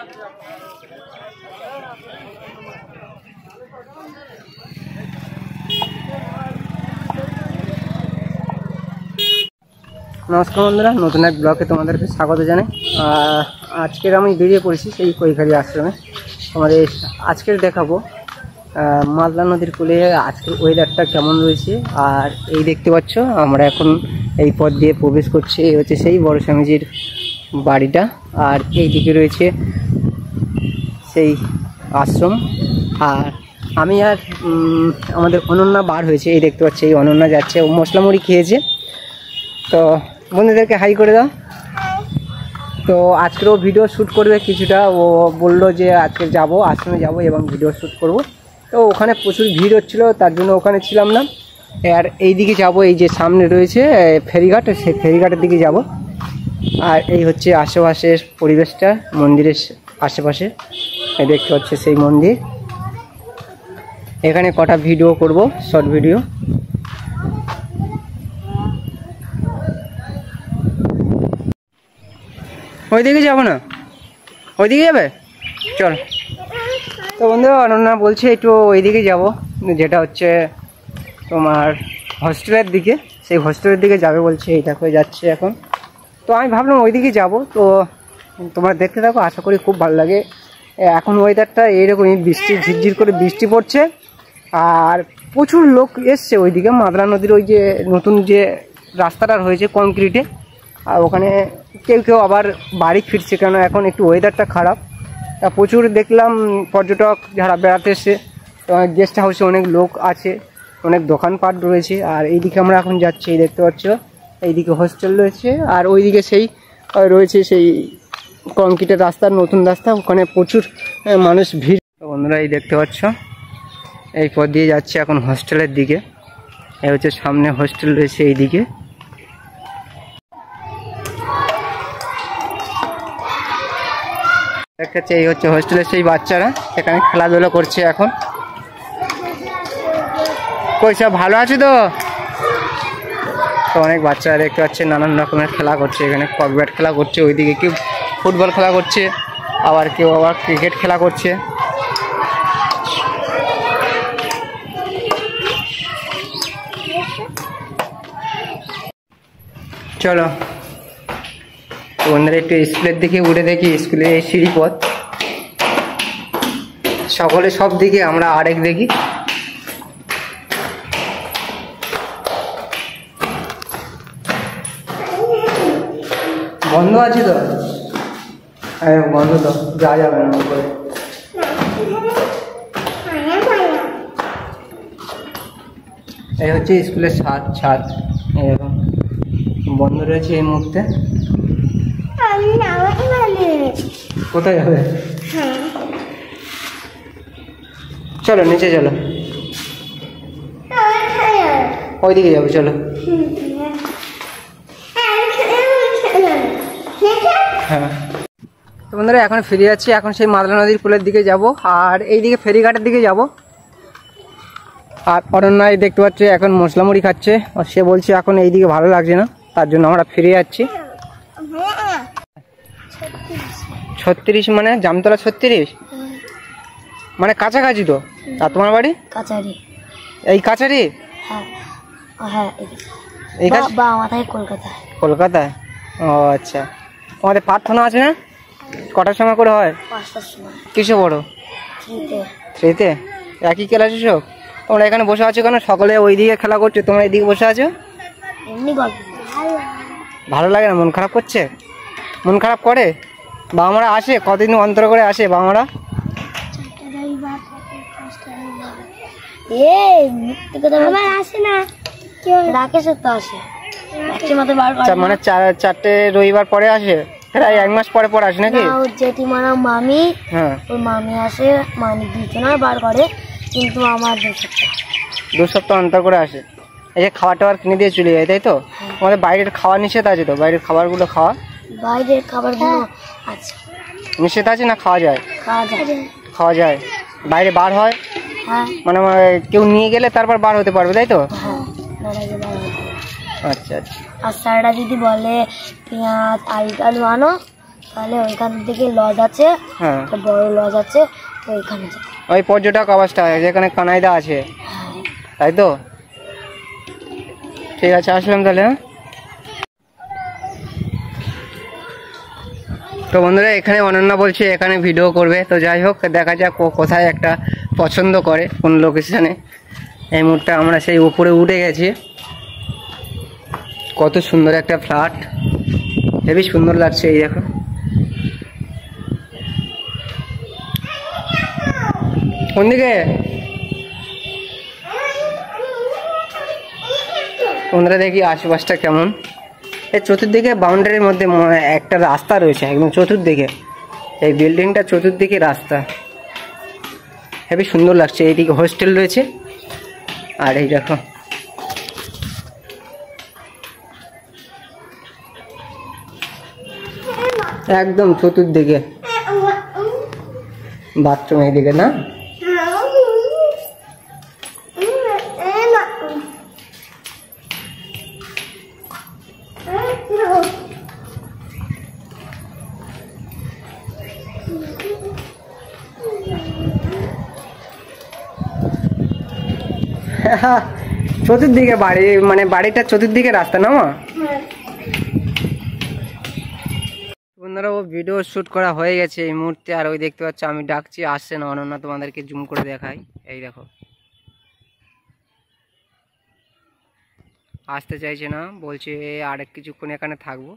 নমস্কার বন্ধুরা, নতুন এক ব্লগে তোমাদেরকে স্বাগত জানাই। আজকের আমি বেরিয়ে পড়েছি সেই কৈখালী আশ্রমে। তোমাদের আজকের দেখাবো মাদলা নদীর কূলে আজকের ওয়েদারটা কেমন রয়েছে। আর এই দেখতে পাচ্ছ আমরা এখন এই পথ দিয়ে প্রবেশ করছি। এই হচ্ছে সেই বড় স্বামীজির বাড়িটা, আর এই দিকে রয়েছে সেই আশ্রম। আর আমি আর আমাদের অনন্যা বার হয়েছে, এই দেখতে পাচ্ছি এই অনন্যা যাচ্ছে, ও মশলা মুড়ি খেয়েছে। তো বন্ধুদেরকে হাই করে দাও। তো আজকেরও ভিডিও শ্যুট করবে কিছুটা, ও বললো যে আজকে যাব আশ্রমে যাব এবং ভিডিও শ্যুট করব। তো ওখানে প্রচুর ভিড় হচ্ছিলো, তার জন্য ওখানে ছিলাম না। আর এই দিকে যাব, এই যে সামনে রয়েছে ফেরিঘাট, সেই ফেরিঘাটের দিকে যাব। আর এই হচ্ছে আশেপাশের পরিবেশটা, মন্দিরের আশেপাশে দেখতে হচ্ছে সেই মন্দির। এখানে কটা ভিডিও করব, শর্ট ভিডিও। ওইদিকে যাবো না, ওইদিকে যাবে, চল। তো বন্ধু অনন্যা বলছে একটু ওইদিকে যাব, যেটা হচ্ছে তোমার হস্টেলের দিকে, সেই হস্টেলের দিকে যাবে বলছে। এই দেখো যাচ্ছে এখন। তো আমি ভাবলাম ওইদিকে যাব। তো তোমরা দেখতে থাকো, আশা করি খুব ভালো লাগে। এখন ওয়েদারটা এইরকমই, বৃষ্টি ঝিরঝির করে বৃষ্টি পড়ছে। আর প্রচুর লোক এসছে ওইদিকে মাদলা নদীর ওই যে নতুন যে রাস্তাটা হয়েছে কংক্রিটে, আর ওখানে কেউ কেউ আবার বাড়ি ফিরছে, কেন এখন একটু ওয়েদারটা খারাপ। তা প্রচুর দেখলাম পর্যটক যারা বেড়াতে এসছে। গেস্ট হাউসে অনেক লোক আছে, অনেক দোকানপাট রয়েছে। আর এইদিকে আমরা এখন যাচ্ছি, এই দেখতে পাচ্ছ এইদিকে হোস্টেল রয়েছে, আর ওইদিকে সেই রয়েছে সেই কংক্রিটের রাস্তা, নতুন রাস্তা, ওখানে প্রচুর মানুষ ভিড়। বন্ধুরা এই দেখতে পাচ্ছ এই পথ দিয়ে যাচ্ছে এখন হোস্টেলের দিকে। এই হচ্ছে সামনে হোস্টেল রয়েছে এইদিকে। দেখাচ্ছে এই হচ্ছে হোস্টেলের সেই বাচ্চারা, এখানে খেলাধুলা করছে এখন। কই সব ভালো আছে তো? তো অনেক বাচ্চারা দেখতে পাচ্ছে নানান রকমের খেলা করছে, এখানে কক ব্যাট খেলা করছে, ওইদিকে কেউ ফুটবল খেলা করছে, আবার কেউ আবার ক্রিকেট খেলা করছে। চলো বন্ধুরা একটু স্কুলের দিকে উঠে দেখি, স্কুলে এই সিঁড়ি পথ, সকলে সব দিকে, আমরা আরেক দেখি। বন্ধ আছে তো? হ্যাঁ বন্ধ তো, যা যাবে না করে। এই হচ্ছে স্কুলের ছাদ, এরকম বন্ধ রয়েছে এই মুহূর্তে। কোথায় যাবে? চলো নিচে চলো, ওইদিকে যাবো, চলো। হ্যাঁ তো বন্ধুরা এখন ফিরে যাচ্ছি, এখন সেই মাদলা নদীর কূলের দিকে যাব, আর এইদিকে ফেরিঘাটের দিকে যাব। আর অরণ্যায় দেখতে পাচ্ছি এখন মশলা মুড়ি খাচ্ছে, আর সে বলছে এখন এইদিকে ভালো লাগছে না, তার জন্য আমরা ফিরে যাচ্ছি। 36 মানে জামতলা 36 মানে কাছাকাছি তো। আর তোমার বাড়ি? কাছারি। এই কাছারি? হ্যাঁ এই মাথায় কলকাতায়। কলকাতায়? ও আচ্ছা। তোমাদের প্রার্থনা আছে না? কটার সময় করে হয়? 5টার সময়। কিসে পড়ো? 3তে। একই ক্লাসে সব? তোমরা এখানে বসে আছো কেন? সকলে ওইদিকে খেলা করছো, তোমরা এইদিকে বসে আছো? এমনি গল্প। ভালো লাগে না? মন খারাপ করছে? মন খারাপ করে? বাবা মারা আসে কতদিন অন্তর করে আসে বাবা মারা? মানে 4টে রবিবার পরে আসে, প্রায় 1 মাস পরে পরে আসে নাকি? জেঠিমারা মামি, হ্যাঁ ওই মামি আসে, মানে 2 জনের বার করে, কিন্তু আমার 2 সপ্তাহ অন্তর করে আসে। এই যে খাবার টাবার কিনে দিয়ে চলে যায়, তাই তো? আমাদের বাইরের খাওয়া নিষেধ আছে তো? বাইরের খাবারগুলো খাওয়া? বাইরের খাবারগুলো আছে। নিষেধ আছে না খাওয়া যায়? খাওয়া যায়। বাইরে বার হয়? হ্যাঁ। মানে কেউ নিয়ে গেলে তারপর বার হতে পারবে, তাই তো? হ্যাঁ। আচ্ছা আচ্ছা। আর স্যাররা যদি বলে পেঁয়াজ আলু আনো, তাহলে ওইখান থেকে লজ আছে, হ্যাঁ একটা বড় লজ আছে, ওইখানে যাবো। ওই পর্যটক আবাসটা যেখানে কানাইদা আছে, তাই তো? ঠিক আছে, আসলাম তাহলে। হ্যাঁ, তো বন্ধুরা এখানে অনন্যা বলছে এখানে ভিডিও করবে, তো যাই হোক দেখা যাক ও কোথায় একটা পছন্দ করে কোন লোকেশানে। এই মুহূর্তে আমরা সেই উপরে উঠে গেছি। কত সুন্দর একটা ফ্ল্যাট, হেবি সুন্দর লাগছে। এই দেখো, কোন দিকে বন্ধুরা দেখি আশেপাশটা কেমন। এই চতুর্দিকে বাউন্ডারির মধ্যে একটা রাস্তা রয়েছে একদম চতুর্দিকে, এই বিল্ডিংটা চতুর্দিকে রাস্তা, হেবি সুন্দর লাগছে। এইদিকে হোস্টেল রয়েছে, আর এই দেখো একদম চতুর্দিকে বাথরুম এইদিকে না। চতুর্দিকে বাড়ি, মানে বাড়িটা চতুর্দিকে রাস্তা না মা। বন্ধুরা ও ভিডিও শুট করা হয়ে গেছে এই মুহূর্তে, আর ওই দেখতে পাচ্ছ আমি ডাকছি, আসছে না অনন্যা, তোমাদেরকে জুম করে দেখাই। এই দেখো আসতে চাইছে না, বলছে আর কিছুক্ষণ এখানে থাকবো।